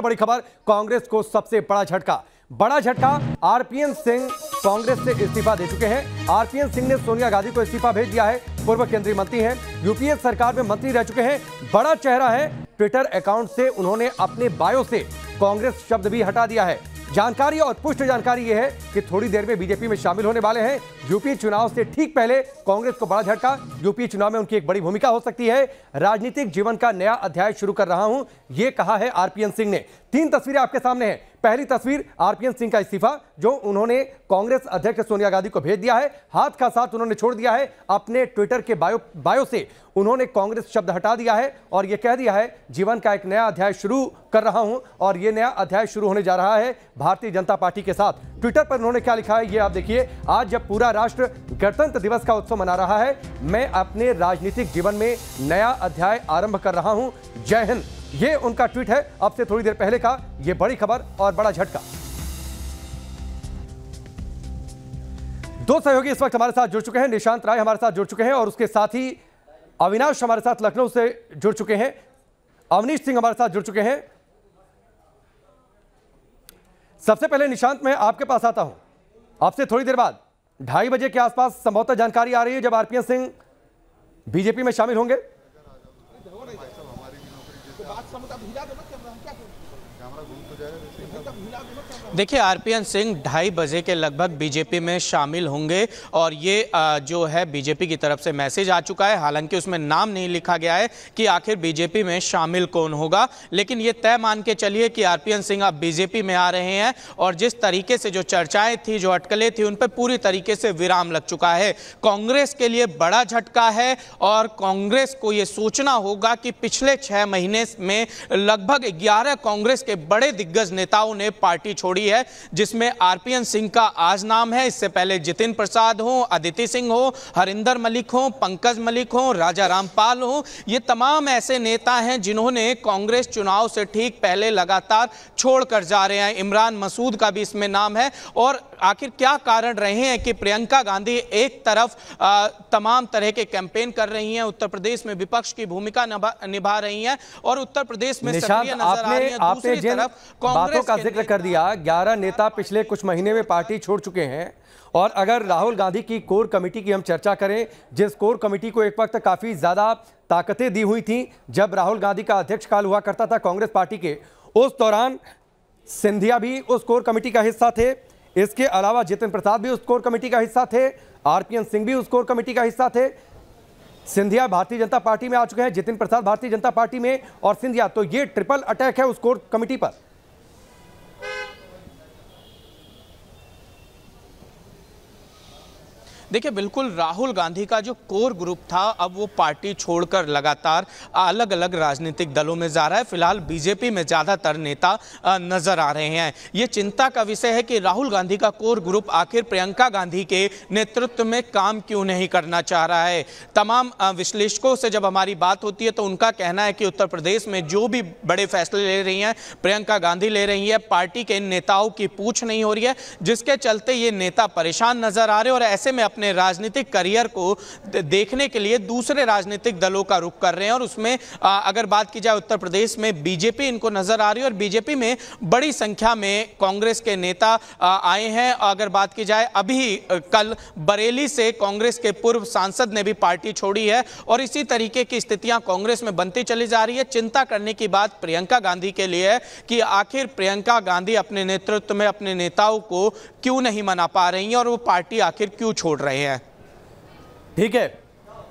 बड़ी खबर, कांग्रेस को सबसे बड़ा झटका। आरपीएन सिंह कांग्रेस से इस्तीफा दे चुके हैं। आरपीएन सिंह ने सोनिया गांधी को इस्तीफा भेज दिया है। पूर्व केंद्रीय मंत्री हैं, यूपीए सरकार में मंत्री रह चुके हैं, बड़ा चेहरा है। ट्विटर अकाउंट से उन्होंने अपने बायो से कांग्रेस शब्द भी हटा दिया है। जानकारी और पुष्ट जानकारी यह है कि थोड़ी देर में बीजेपी में शामिल होने वाले हैं। यूपी चुनाव से ठीक पहले कांग्रेस को बड़ा झटका। यूपी चुनाव में उनकी एक बड़ी भूमिका हो सकती है। राजनीतिक जीवन का नया अध्याय शुरू कर रहा हूं, यह कहा है आरपीएन सिंह ने। 3 तस्वीरें आपके सामने हैं। पहली तस्वीर आरपीएन सिंह का इस्तीफा, जो उन्होंने कांग्रेस अध्यक्ष सोनिया गांधी को भेज दिया है। हाथ का साथ उन्होंने छोड़ दिया है। अपने ट्विटर के बायो से उन्होंने कांग्रेस शब्द हटा दिया है और यह कह दिया है जीवन का एक नया अध्याय शुरू कर रहा हूं। और यह नया अध्याय शुरू होने जा रहा है भारतीय जनता पार्टी के साथ। ट्विटर पर उन्होंने क्या लिखा है, यह आप देखिए। आज जब पूरा राष्ट्र गणतंत्र दिवस का उत्सव मना रहा है, मैं अपने राजनीतिक जीवन में नया अध्याय आरंभ कर रहा हूं। जय हिंद। ये उनका ट्वीट है अब से थोड़ी देर पहले का। ये बड़ी खबर और बड़ा झटका। 2 सहयोगी इस वक्त हमारे साथ जुड़ चुके हैं। निशांत राय हमारे साथ जुड़ चुके हैं और उसके साथ ही अविनाश हमारे साथ लखनऊ से जुड़ चुके हैं। अवनीश सिंह हमारे साथ जुड़ चुके हैं। सबसे पहले निशांत, मैं आपके पास आता हूं। आपसे थोड़ी देर बाद 2:30 बजे के आसपास संभवतः जानकारी आ रही है जब आरपीएन सिंह बीजेपी में शामिल होंगे। देखिए, आरपीएन सिंह 2:30 बजे के लगभग बीजेपी में शामिल होंगे और ये जो है बीजेपी की तरफ से मैसेज आ चुका है। हालांकि उसमें नाम नहीं लिखा गया है कि आखिर बीजेपी में शामिल कौन होगा, लेकिन ये तय मान के चलिए कि आरपीएन सिंह अब बीजेपी में आ रहे हैं। और जिस तरीके से जो चर्चाएं थी, जो अटकलें थी, उन पर पूरी तरीके से विराम लग चुका है। कांग्रेस के लिए बड़ा झटका है और कांग्रेस को ये सोचना होगा कि पिछले 6 महीने में लगभग 11 कांग्रेस के बड़े दिग्गज नेताओं ने पार्टी छोड़ी है, जिसमें आरपीएन सिंह का आज नाम है। इससे पहले जितिन प्रसाद हो, अदिति सिंह हो, हरिंदर मलिक हो, पंकज मलिक हो, राजा रामपाल हो, ये तमाम ऐसे नेता हैं जिन्होंने कांग्रेस चुनाव से ठीक पहले लगातार छोड़कर जा रहे हैं। इमरान मसूद का भी इसमें नाम है। और आखिर क्या कारण रहे हैं कि प्रियंका गांधी एक तरफ तमाम तरह के कैंपेन कर रही हैं, उत्तर प्रदेश में विपक्ष की भूमिका निभा रही हैं और उत्तर प्रदेश में सक्रिय नजर आ रही हैं। दूसरी तरफ कांग्रेस का जिक्र कर दिया, 11 नेता पिछले कुछ महीने में पार्टी छोड़ चुके हैं। और अगर राहुल गांधी की कोर कमेटी की हम चर्चा करें, जिस कोर कमेटी को एक वक्त काफी ज्यादा ताकतें दी हुई थी जब राहुल गांधी का अध्यक्ष काल हुआ करता था कांग्रेस पार्टी के, उस दौरान सिंधिया भी उस कोर कमेटी का हिस्सा थे। इसके अलावा जितिन प्रसाद भी उस कोर कमेटी का हिस्सा थे। आरपीएन सिंह भी उस कोर कमेटी का हिस्सा थे। सिंधिया भारतीय जनता पार्टी में आ चुके हैं, जितिन प्रसाद भारतीय जनता पार्टी में और सिंधिया, तो ये ट्रिपल अटैक है उस कोर कमेटी पर। देखिए, बिल्कुल राहुल गांधी का जो कोर ग्रुप था, अब वो पार्टी छोड़कर लगातार अलग अलग राजनीतिक दलों में जा रहा है। फिलहाल बीजेपी में ज़्यादातर नेता नजर आ रहे हैं। ये चिंता का विषय है कि राहुल गांधी का कोर ग्रुप आखिर प्रियंका गांधी के नेतृत्व में काम क्यों नहीं करना चाह रहा है। तमाम विश्लेषकों से जब हमारी बात होती है तो उनका कहना है कि उत्तर प्रदेश में जो भी बड़े फैसले ले रही हैं प्रियंका गांधी ले रही है, पार्टी के नेताओं की पूछ नहीं हो रही है, जिसके चलते ये नेता परेशान नजर आ रहे हैं और ऐसे में अपने राजनीतिक करियर को देखने के लिए दूसरे राजनीतिक दलों का रुख कर रहे हैं। और उसमें अगर बात की जाए उत्तर प्रदेश में बीजेपी इनको नजर आ रही है और बीजेपी में बड़ी संख्या में कांग्रेस के नेता आए हैं। अगर बात की जाए, अभी कल बरेली से कांग्रेस के पूर्व सांसद ने भी पार्टी छोड़ी है और इसी तरीके की स्थितियां कांग्रेस में बनती चली जा रही है। चिंता करने की बात प्रियंका गांधी के लिए है कि आखिर प्रियंका गांधी अपने नेतृत्व में अपने नेताओं को क्यों नहीं मना पा रही हैं और वो पार्टी आखिर क्यों छोड़ रहे हैं। ठीक है,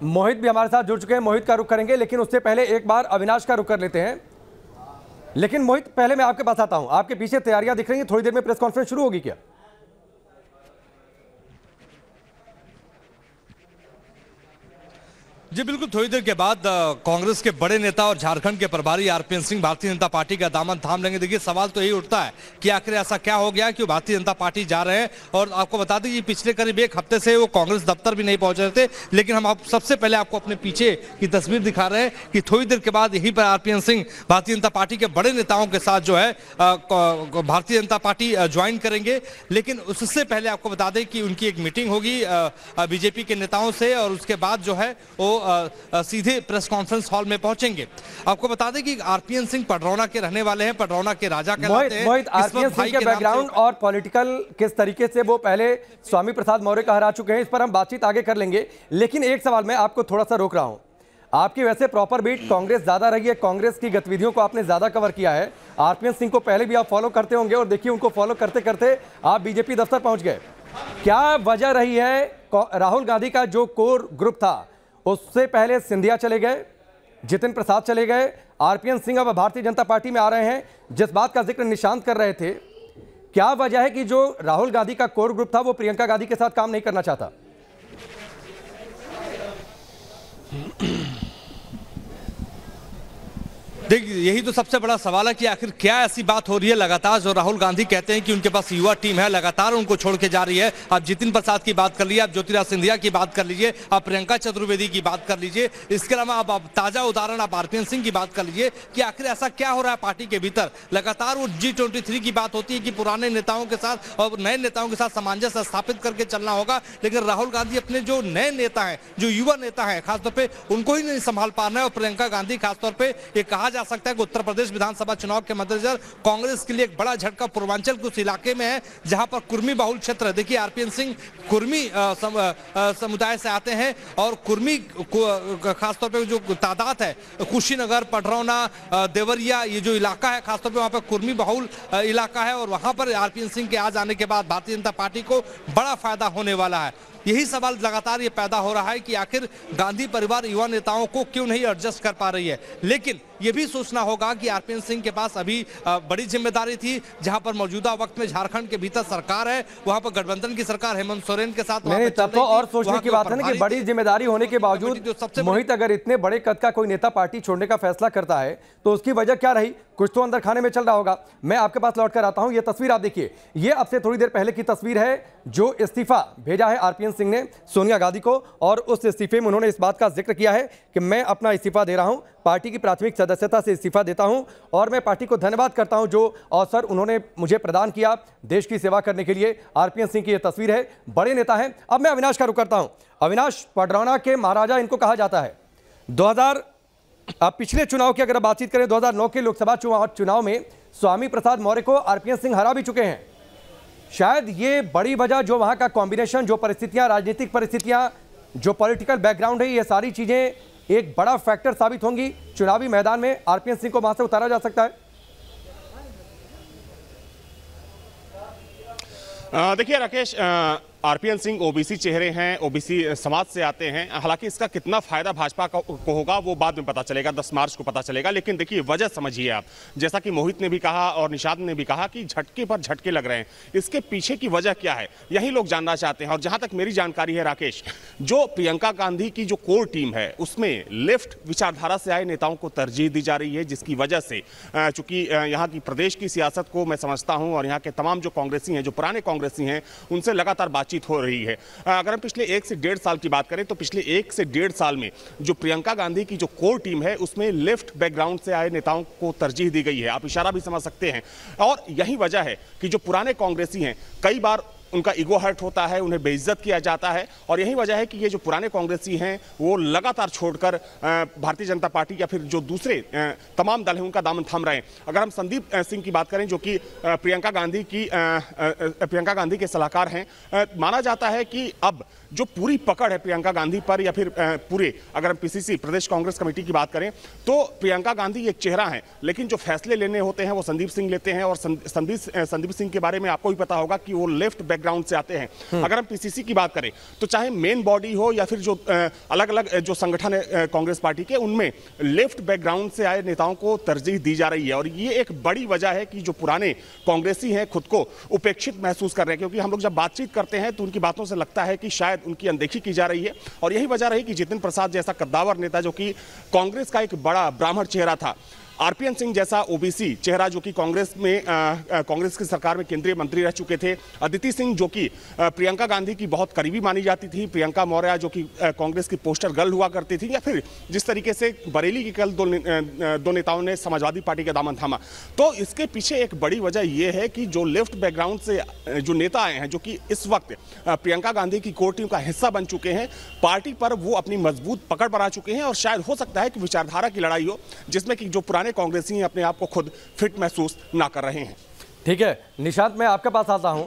मोहित भी हमारे साथ जुड़ चुके हैं, मोहित का रुख करेंगे, लेकिन उससे पहले एक बार अविनाश का रुख कर लेते हैं। लेकिन मोहित, पहले मैं आपके पास आता हूं। आपके पीछे तैयारियां दिख रही हैं, थोड़ी देर में प्रेस कॉन्फ्रेंस शुरू होगी क्या? जी बिल्कुल, थोड़ी देर के बाद कांग्रेस के बड़े नेता और झारखंड के प्रभारी आरपीएन सिंह भारतीय जनता पार्टी का दामन थाम लेंगे। देखिए, सवाल तो यही उठता है कि आखिर ऐसा क्या हो गया कि वो भारतीय जनता पार्टी जा रहे हैं। और आपको बता दें कि पिछले करीब 1 हफ्ते से वो कांग्रेस दफ्तर भी नहीं पहुंच रहे थे। लेकिन हम सबसे पहले आपको अपने पीछे की तस्वीर दिखा रहे हैं कि थोड़ी देर के बाद यहीं पर आरपीएन सिंह भारतीय जनता पार्टी के बड़े नेताओं के साथ जो है भारतीय जनता पार्टी ज्वाइन करेंगे। लेकिन उससे पहले आपको बता दें कि उनकी एक मीटिंग होगी बीजेपी के नेताओं से और उसके बाद जो है वो सीधे प्रेस कॉन्फ्रेंस हॉल में पहुंचेंगे। आपको बता दें कि आरपीएन सिंह पडरौना के रहने वाले हैं, पडरौना के राजा कहलाते हैं। मोहित, आरपीएन सिंह के बैकग्राउंड और पॉलिटिकल किस तरीके से वो पहले स्वामी प्रसाद मौर्य का हरा चुके हैं, इस पर हम बातचीत आगे कर लेंगे। लेकिन एक सवाल मैं आपको थोड़ा सा रोक रहा हूं। आपकी वैसे प्रॉपर बीट कांग्रेस ज्यादा रही है, कांग्रेस की गतिविधियों को आपने ज्यादा कवर किया है। आरपीएन सिंह को पहले भी आप फॉलो करते होंगे और देखिए उनको फॉलो करते करते आप बीजेपी दफ्तर पहुंच गए। क्या वजह रही है? राहुल गांधी का जो कोर ग्रुप था उससे पहले सिंधिया चले गए, जितिन प्रसाद चले गए, आरपीएन सिंह अब भारतीय जनता पार्टी में आ रहे हैं, जिस बात का जिक्र निशांत कर रहे थे। क्या वजह है कि जो राहुल गांधी का कोर ग्रुप था वो प्रियंका गांधी के साथ काम नहीं करना चाहता? देखिए, यही तो सबसे बड़ा सवाल है कि आखिर क्या ऐसी बात हो रही है लगातार जो राहुल गांधी कहते हैं कि उनके पास युवा टीम है, लगातार उनको छोड़ के जा रही है। आप जितिन प्रसाद की बात कर लीजिए, आप ज्योतिरादित्य सिंधिया की बात कर लीजिए, आप प्रियंका चतुर्वेदी की बात कर लीजिए, इसके अलावा आप ताजा उदाहरण आप आरपीएन सिंह की बात कर लीजिए कि आखिर ऐसा क्या हो रहा है पार्टी के भीतर। लगातार वो G23 की बात होती है कि पुराने नेताओं के साथ और नए नेताओं के साथ सामंजस्य स्थापित करके चलना होगा, लेकिन राहुल गांधी अपने जो नए नेता हैं, जो युवा नेता हैं, खासतौर पर उनको ही नहीं संभाल पा रहे हैं। और प्रियंका गांधी खासतौर पर यह कहा जा सकता है कि उत्तर प्रदेश विधानसभा चुनाव के मद्देनजर कांग्रेस के लिए एक बड़ा झटका पूर्वांचल के उस इलाके में है जहां पर कुर्मी बहुल क्षेत्र है। देखिए, आरपीएन सिंह कुर्मी समुदाय से आते हैं और कुर्मी खासतौर पे जो तादाद है, कुशीनगर, पडरौना, देवरिया, ये जो इलाका है खासतौर पे वहां पर कुर्मी बहुल इलाका है और वहां पर आरपीएन सिंह के आ जाने के बाद भारतीय जनता पार्टी को बड़ा फायदा होने वाला है। यही सवाल लगातार ये पैदा हो रहा है कि आखिर गांधी परिवार युवा नेताओं को क्यों नहीं एडजस्ट कर पा रही है। लेकिन ये भी सोचना होगा कि आरपीएन सिंह के पास अभी बड़ी जिम्मेदारी थी, जहां पर मौजूदा वक्त में झारखंड के भीतर सरकार है, वहां पर गठबंधन की सरकार हेमंत सोरेन के साथ नहीं, तब तो और सोचने की बात है ना कि बड़ी जिम्मेदारी होने के बावजूद मोहित, अगर इतने बड़े कद का कोई नेता पार्टी छोड़ने का फैसला करता है तो उसकी वजह क्या रही? कुछ तो अंदर खाने में चल रहा होगा। मैं आपके पास लौट कर आता हूं। ये तस्वीर आप देखिए, ये अब से थोड़ी देर पहले की तस्वीर है जो इस्तीफा भेजा है आरपीएन सिंह ने सोनिया गांधी को, और उस इस्तीफे में उन्होंने इस बात का जिक्र किया है कि मैं अपना इस्तीफा दे रहा हूं, पार्टी की प्राथमिक सदस्यता से इस्तीफा देता हूं और मैं पार्टी को धन्यवाद करता हूं जो अवसर उन्होंने मुझे प्रदान किया देश की सेवा करने के लिए। आरपीएन सिंह की यह तस्वीर है, बड़े नेता हैं। अब मैं अविनाश का रुख करता हूं। अविनाश, पडरौना के महाराजा इनको कहा जाता है। अब पिछले चुनाव की अगर बातचीत करें, 2009 के लोकसभा चुनाव में स्वामी प्रसाद मौर्य को आरपीएन सिंह हरा भी चुके हैं। शायद ये बड़ी वजह जो वहां का कॉम्बिनेशन, जो परिस्थितियां, राजनीतिक परिस्थितियां, जो पॉलिटिकल बैकग्राउंड है, ये सारी चीजें एक बड़ा फैक्टर साबित होंगी चुनावी मैदान में। आरपीएन सिंह को वहां से उतारा जा सकता है। देखिए राकेश, आरपीएन सिंह ओबीसी चेहरे हैं, ओबीसी समाज से आते हैं। हालांकि इसका कितना फायदा भाजपा को होगा वो बाद में पता चलेगा, 10 मार्च को पता चलेगा। लेकिन देखिए, वजह समझिए आप, जैसा कि मोहित ने भी कहा और निषाद ने भी कहा कि झटके पर झटके लग रहे हैं। इसके पीछे की वजह क्या है, यही लोग जानना चाहते हैं। और जहां तक मेरी जानकारी है राकेश, जो प्रियंका गांधी की जो कोर टीम है उसमें लेफ्ट विचारधारा से आए नेताओं को तरजीह दी जा रही है, जिसकी वजह से चूंकि यहाँ की प्रदेश की सियासत को मैं समझता हूँ और यहाँ के तमाम जो कांग्रेसी हैं, जो पुराने कांग्रेसी हैं, उनसे लगातार बातचीत हो रही है। अगर हम पिछले 1 से 1.5 साल की बात करें तो पिछले 1 से 1.5 साल में जो प्रियंका गांधी की जो कोर टीम है उसमें लेफ्ट बैकग्राउंड से आए नेताओं को तरजीह दी गई है। आप इशारा भी समझ सकते हैं। और यही वजह है कि जो पुराने कांग्रेसी हैं, कई बार उनका ईगो हर्ट होता है, उन्हें बेइज्जत किया जाता है। और यही वजह है कि ये जो पुराने कांग्रेसी हैं वो लगातार छोड़कर भारतीय जनता पार्टी या फिर जो दूसरे तमाम दल हैं उनका दामन थाम रहे हैं। अगर हम संदीप सिंह की बात करें, जो कि प्रियंका गांधी के सलाहकार हैं, माना जाता है कि अब जो पूरी पकड़ है प्रियंका गांधी पर, या फिर पूरे अगर हम पीसीसी प्रदेश कांग्रेस कमेटी की बात करें तो प्रियंका गांधी एक चेहरा है, लेकिन जो फैसले लेने होते हैं वो संदीप सिंह लेते हैं। और संदीप सिंह के बारे में आपको भी पता होगा कि वो लेफ्ट बैकग्राउंड से आते हैं। अगर हम पीसीसी की बात करें तो चाहे मेन बॉडी हो या फिर जो अलग अलग जो संगठन है कांग्रेस पार्टी के, उनमें लेफ्ट बैकग्राउंड से आए नेताओं को तरजीह दी जा रही है। और ये एक बड़ी वजह है कि जो पुराने कांग्रेसी हैं खुद को उपेक्षित महसूस कर रहे हैं, क्योंकि हम लोग जब बातचीत करते हैं तो उनकी बातों से लगता है कि शायद उनकी अनदेखी की जा रही है। और यही वजह रही कि जितिन प्रसाद जैसा कद्दावर नेता, जो कि कांग्रेस का एक बड़ा ब्राह्मण चेहरा था, आरपीएन सिंह जैसा ओबीसी चेहरा जो कि कांग्रेस की सरकार में केंद्रीय मंत्री रह चुके थे, अदिति सिंह जो कि प्रियंका गांधी की बहुत करीबी मानी जाती थी, प्रियंका मौर्य जो कि कांग्रेस की पोस्टर गर्ल हुआ करती थी, या फिर जिस तरीके से बरेली की कल दो नेताओं ने समाजवादी पार्टी का दामन थामा, तो इसके पीछे एक बड़ी वजह यह है कि जो लेफ्ट बैकग्राउंड से जो नेता आए हैं, जो कि इस वक्त प्रियंका गांधी की कोर टीम का हिस्सा बन चुके हैं, पार्टी पर वो अपनी मजबूत पकड़ बना चुके हैं और शायद हो सकता है कि विचारधारा की लड़ाई हो जिसमें कि जो पुराने कांग्रेसी हैं अपने आप को खुद फिट महसूस ना कर रहे हैं। ठीक है निशांत, मैं आपके पास आता हूं।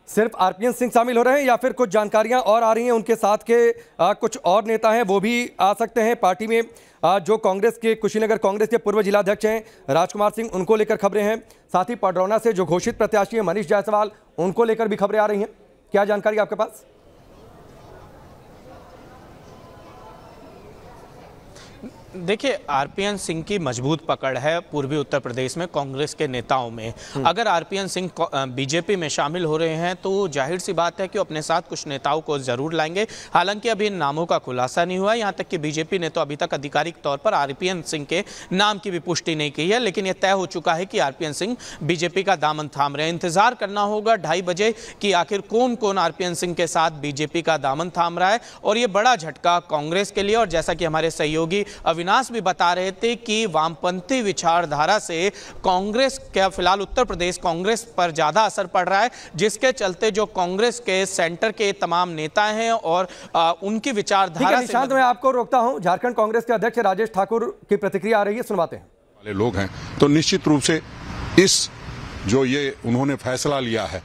सिर्फ आरपीएन सिंह शामिल हो रहे हैं या फिर कुछ जानकारियां और आ रही हैं उनके साथ के कुछ और नेता हैं वो भी आ सकते हैं पार्टी में? जो कांग्रेस के कुशीनगर कांग्रेस के पूर्व जिलाध्यक्ष हैं राजकुमार सिंह, उनको लेकर खबरें हैं। साथ ही पडरौना से जो घोषित प्रत्याशी हैं मनीष जायसवाल, उनको लेकर भी खबरें आ रही हैं। क्या जानकारी आपके पास? देखिए, आरपीएन सिंह की मजबूत पकड़ है पूर्वी उत्तर प्रदेश में कांग्रेस के नेताओं में। अगर आरपीएन सिंह बीजेपी में शामिल हो रहे हैं तो जाहिर सी बात है कि वो अपने साथ कुछ नेताओं को जरूर लाएंगे। हालांकि अभी इन नामों का खुलासा नहीं हुआ, यहां तक कि बीजेपी ने तो अभी तक आधिकारिक तौर पर आरपीएन सिंह के नाम की भी पुष्टि नहीं की है, लेकिन यह तय हो चुका है कि आरपीएन सिंह बीजेपी का दामन थाम रहे हैं। इंतजार करना होगा 2:30 बजे कि आखिर कौन कौन आरपीएन सिंह के साथ बीजेपी का दामन थाम रहा है। और ये बड़ा झटका कांग्रेस के लिए, और जैसा कि हमारे सहयोगी अविनाश भी बता रहे थे कि वामपंथी विचारधारा से कांग्रेस का फिलहाल उत्तर प्रदेश कांग्रेस पर ज्यादा असर पड़ रहा है, जिसके चलते जो कांग्रेस के सेंटर के तमाम नेता हैं और उनकी विचारधारा से। निशांत, मैं आपको रोकता हूं। झारखंड कांग्रेस के अध्यक्ष राजेश ठाकुर की प्रतिक्रिया आ रही है, सुनवाते हैं। वाले लोग हैं तो निश्चित रूप से इस जो ये उन्होंने फैसला लिया है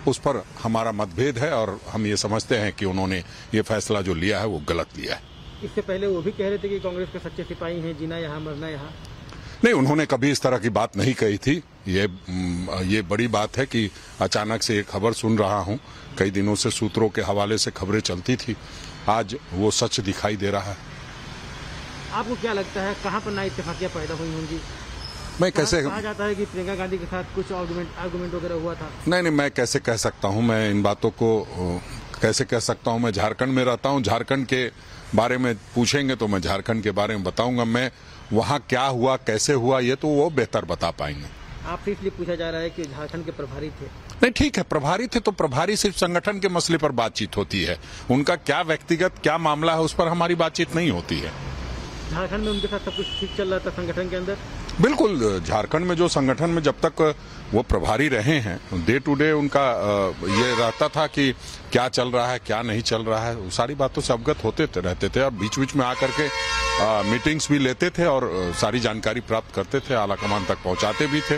उस पर हमारा मतभेद है और हम ये समझते हैं कि उन्होंने ये फैसला जो लिया है वो गलत लिया है। इससे पहले वो भी कह रहे थे कि कांग्रेस के सच्चे सिपाही हैं, जीना यहाँ मरना यहाँ। नहीं, उन्होंने कभी इस तरह की बात नहीं कही थी। ये बड़ी बात है कि अचानक से एक खबर सुन रहा हूँ। कई दिनों से सूत्रों के हवाले से खबरें चलती थी, आज वो सच दिखाई दे रहा है। आपको क्या लगता है कहाँ पर ना इत्तेफाकियां पैदा हुई होंगी? मैं कैसे कहा जाता है कि प्रियंका गांधी के साथ कुछ आर्गुमेंट वगैरह हुआ था। नहीं, मैं कैसे कह सकता हूँ, मैं इन बातों को कैसे कह सकता हूँ। मैं झारखंड में रहता हूँ, झारखंड के बारे में पूछेंगे तो मैं झारखंड के बारे में बताऊंगा। मैं वहाँ क्या हुआ कैसे हुआ ये तो वो बेहतर बता पाएंगे। आपसे इसलिए पूछा जा रहा है कि झारखंड के प्रभारी थे। नहीं, ठीक है, प्रभारी थे तो प्रभारी सिर्फ संगठन के मसले पर बातचीत होती है, उनका क्या व्यक्तिगत क्या मामला है उस पर हमारी बातचीत नहीं होती है। झारखंड में उनके साथ सब कुछ ठीक चल रहा था संगठन के अंदर? बिल्कुल, झारखंड में जो संगठन में जब तक वो प्रभारी रहे हैं डे टू डे उनका ये रहता था कि क्या चल रहा है क्या नहीं चल रहा है, सारी बातों से अवगत होते रहते थे और बीच बीच में आकर के मीटिंग्स भी लेते थे और सारी जानकारी प्राप्त करते थे, आला कमान तक पहुंचाते भी थे।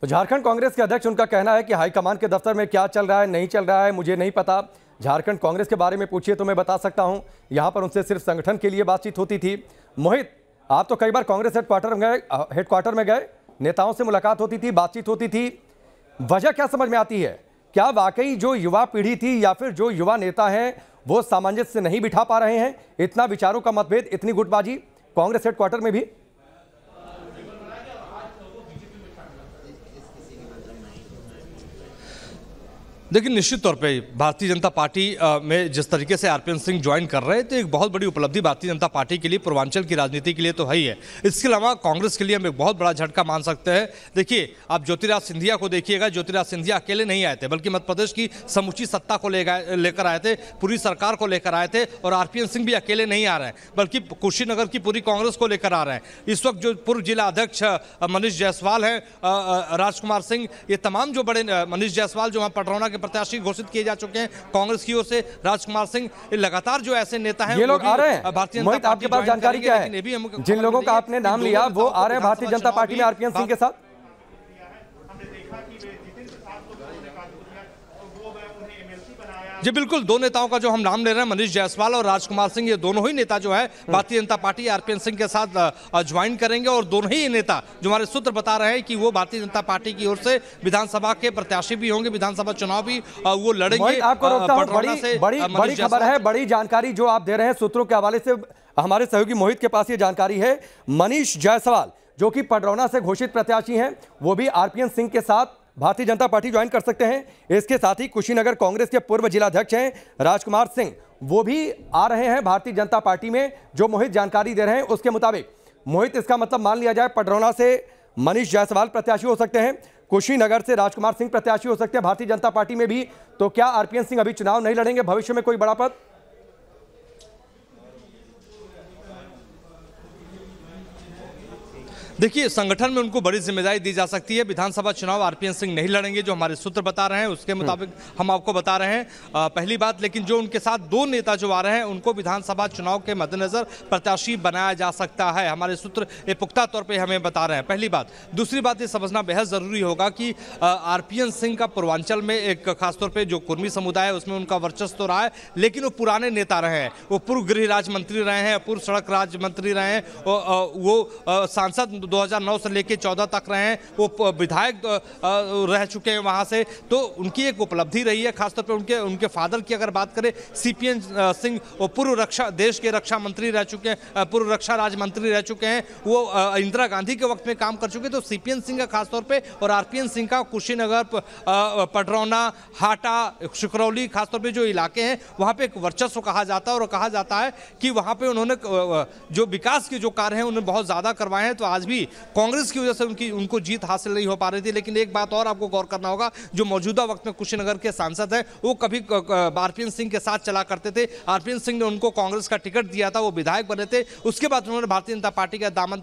तो झारखंड कांग्रेस के अध्यक्ष, उनका कहना है कि हाईकमान के दफ्तर में क्या चल रहा है नहीं चल रहा है मुझे नहीं पता। झारखंड कांग्रेस के बारे में पूछिए तो मैं बता सकता हूं, यहां पर उनसे सिर्फ संगठन के लिए बातचीत होती थी। मोहित, आप तो कई बार कांग्रेस हेडक्वार्टर में गए, नेताओं से मुलाकात होती थी, बातचीत होती थी, वजह क्या समझ में आती है? क्या वाकई जो युवा पीढ़ी थी या फिर जो युवा नेता हैं वो सामंजस्य नहीं बिठा पा रहे हैं? इतना विचारों का मतभेद, इतनी गुटबाजी कांग्रेस हेडक्वार्टर में भी? देखिए, निश्चित तौर पे भारतीय जनता पार्टी में जिस तरीके से आरपीएन सिंह ज्वाइन कर रहे हैं तो एक बहुत बड़ी उपलब्धि भारतीय जनता पार्टी के लिए, पूर्वांचल की राजनीति के लिए तो है ही है। इसके अलावा कांग्रेस के लिए हम एक बहुत बड़ा झटका मान सकते हैं। देखिए, आप ज्योतिराज सिंधिया को देखिएगा, ज्योतिराज सिंधिया अकेले नहीं आए थे बल्कि मध्य प्रदेश की समूची सत्ता को लेकर आए थे, पूरी सरकार को लेकर आए थे। और आरपीएन सिंह भी अकेले नहीं आ रहे हैं बल्कि कुशीनगर की पूरी कांग्रेस को लेकर आ रहे हैं। इस वक्त जो पूर्व जिला अध्यक्ष मनीष जायसवाल हैं, राजकुमार सिंह, ये तमाम जो बड़े, मनीष जायसवाल जो वहाँ पडरौना प्रत्याशी घोषित किए जा चुके हैं कांग्रेस की ओर से, राजकुमार सिंह, लगातार जो ऐसे नेता हैं ये लोग आ रहे हैं। भारतीय जनता पार्टी आपके पास जानकारी क्या है? जिन लोगों का आपने नाम लिया वो आ रहे हैं भारतीय जनता पार्टी में आरपीएन सिंह के साथ? जी बिल्कुल, दो नेताओं का जो हम नाम ले रहे हैं, मनीष जायसवाल और राजकुमार सिंह, ये दोनों ही नेता जो है भारतीय जनता पार्टी आरपीएन सिंह के साथ ज्वाइन करेंगे। और दोनों ही नेता जो हमारे सूत्र बता रहे हैं कि वो भारतीय जनता पार्टी की ओर से विधानसभा के प्रत्याशी भी होंगे, विधानसभा चुनाव भी वो लड़ेंगे। आपको रोकता हूं, बड़ी खबर है, बड़ी जानकारी जो आप दे रहे हैं सूत्रों के हवाले से। हमारे सहयोगी मोहित के पास ये जानकारी है, मनीष जायसवाल जो कि पडरौना से घोषित प्रत्याशी हैं, वो भी आरपीएन सिंह के साथ भारतीय जनता पार्टी ज्वाइन कर सकते हैं। इसके साथ ही कुशीनगर कांग्रेस के पूर्व जिलाध्यक्ष हैं राजकुमार सिंह, वो भी आ रहे हैं भारतीय जनता पार्टी में। जो मोहित जानकारी दे रहे हैं उसके मुताबिक, मोहित, इसका मतलब मान लिया जाए पडरौना से मनीष जायसवाल प्रत्याशी हो सकते हैं, कुशीनगर से राजकुमार सिंह प्रत्याशी हो सकते हैं भारतीय जनता पार्टी में भी। तो क्या आरपीएन सिंह अभी चुनाव नहीं लड़ेंगे, भविष्य में कोई बड़ा पद? देखिए, संगठन में उनको बड़ी जिम्मेदारी दी जा सकती है। विधानसभा चुनाव आरपीएन सिंह नहीं लड़ेंगे, जो हमारे सूत्र बता रहे हैं उसके मुताबिक हम आपको बता रहे हैं। पहली बात, लेकिन जो उनके साथ दो नेता जो आ रहे हैं उनको विधानसभा चुनाव के मद्देनजर प्रत्याशी बनाया जा सकता है, हमारे सूत्र ये पुख्ता तौर पर हमें बता रहे हैं। पहली बात। दूसरी बात, ये समझना बेहद जरूरी होगा कि आरपीएन सिंह का पूर्वांचल में एक खासतौर पर जो कुर्मी समुदाय है उसमें उनका वर्चस्व तो रहा है, लेकिन वो पुराने नेता रहे हैं। वो पूर्व गृह राज्य मंत्री रहे हैं, पूर्व सड़क राज्य मंत्री रहे हैं, वो सांसद 2009 से लेकर 14 तक रहे हैं, वो विधायक रह चुके हैं वहां से। तो उनकी एक उपलब्धि रही है, खासतौर पे उनके फादर की अगर बात करें, सीपीएन सिंह, वो पूर्व देश के रक्षा मंत्री रह चुके हैं, पूर्व रक्षा राज्य मंत्री रह चुके हैं, वो इंदिरा गांधी के वक्त में काम कर चुके। तो सीपीएन सिंह का खासतौर पे और आरपीएन सिंह का कुशीनगर, पडरौना, हाटा, शुक्रौली, खासतौर पे जो इलाके हैं वहां पे एक वर्चस्व कहा जाता है। और कहा जाता है कि वहां पे उन्होंने जो विकास के जो कार्य हैं उन्होंने बहुत ज्यादा करवाए हैं। तो आज भी कांग्रेस की वजह से उनको जीत हासिल नहीं हो पा रही थी। लेकिन एक बात और आपको गौर करना होगा, जो मौजूदा वक्त में कुशीनगर के सांसद हैं वो कभी आरपीएन सिंह के साथ चला करते थे। आरपीएन सिंह ने उनको कांग्रेस का टिकट दिया था, वो विधायक बने थे, उसके बाद उन्होंने भारतीय जनता पार्टी का दामन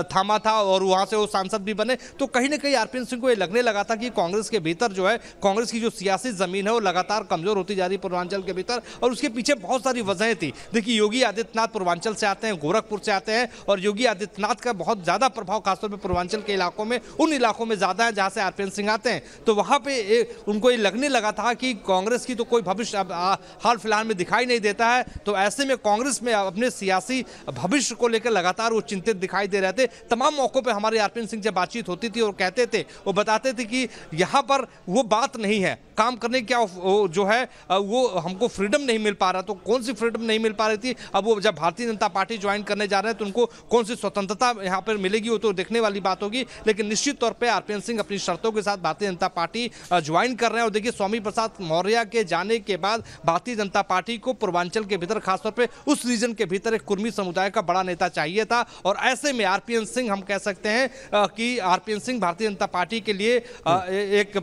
थामा था और वहां से वो सांसद भी बने। तो कहीं ना कहीं आरपीएन सिंह को ये लगने लगा था कि कांग्रेस के भीतर जो है, कांग्रेस की जो सियासी जमीन है वो लगातार कमजोर होती जा रही पूर्वांचल के भीतर, और उसके पीछे बहुत सारी वजहें थी। देखिए, योगी आदित्यनाथ पूर्वांचल से आते हैं, गोरखपुर से आते हैं, और योगी आदित्यनाथ का बहुत ज्यादा प्रभाव खासतौर पर पूर्वांचल के इलाकों में, उन इलाकों में ज्यादा है जहां से आरपीएन सिंह आते हैं। तो वहां पे उनको ये लगने लगा था कि कांग्रेस की तो कोई भविष्य हाल फिलहाल में दिखाई नहीं देता है। तो ऐसे में कांग्रेस में अपने सियासी भविष्य को लेकर लगातार वो चिंतित दिखाई दे रहे थे। तमाम मौकों पर हमारे आरपीएन सिंह से बातचीत होती थी और कहते थे, वो बताते थे कि यहाँ पर वो बात नहीं है, काम करने क्या जो है वो हमको फ्रीडम नहीं मिल पा रहा। तो कौन सी फ्रीडम नहीं मिल पा रही थी? अब वो जब भारतीय जनता पार्टी ज्वाइन करने जा रहे हैं तो उनको कौन सी स्वतंत्रता यहाँ पर मिलेगी, वो तो देखने वाली बात होगी। लेकिन निश्चित तौर पे आरपीएन सिंह अपनी शर्तों के साथ भारतीय जनता पार्टी ज्वाइन कर रहे हैं। और देखिए, स्वामी प्रसाद मौर्य के जाने के बाद भारतीय जनता पार्टी को पूर्वांचल के भीतर, खासतौर पे उस रीजन के भीतर एक कुर्मी समुदाय का बड़ा नेता चाहिए था। और ऐसे में आरपीएन सिंह, हम कह सकते हैं कि आरपीएन सिंह भारतीय जनता पार्टी के लिए एक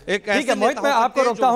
ठीक है मोहित, मैं आपको रोकता हूं।